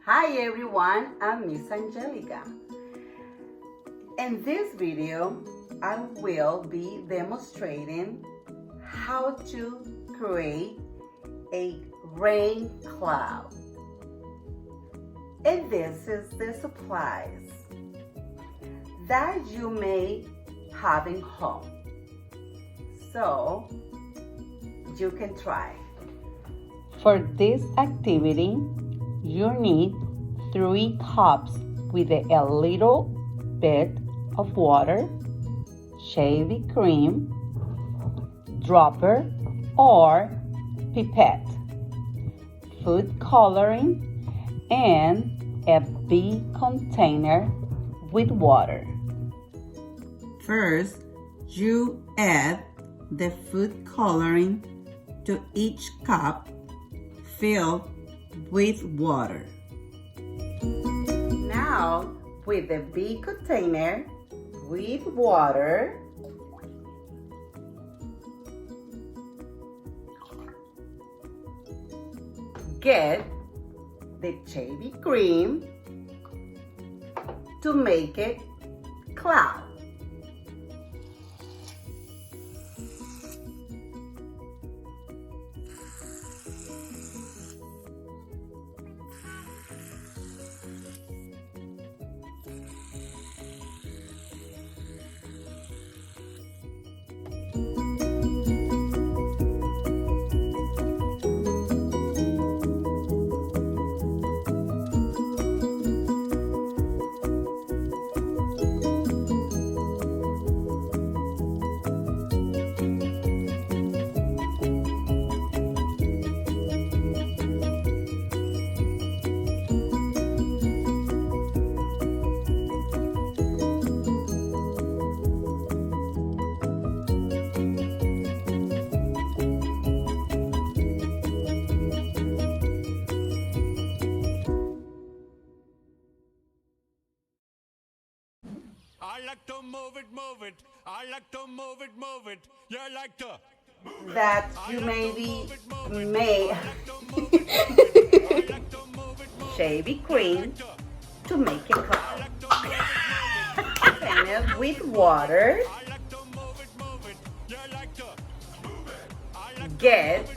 Hi everyone, I'm Miss Angelica. In this video, I will be demonstrating how to create a rain cloud. And this is the supplies that you may have in home. So, you can try. For this activity, you need 3 cups with a little bit of water, shaving cream, dropper or pipette, food coloring, and a big container with water. First, you add the food coloring to each cup filled with water. Now, with the big container with water, get the shaving cream to make it cloud. I like to move it, move it. I like to move it, move it. You like to That you may shaving cream to make it cloud. And it with water. Get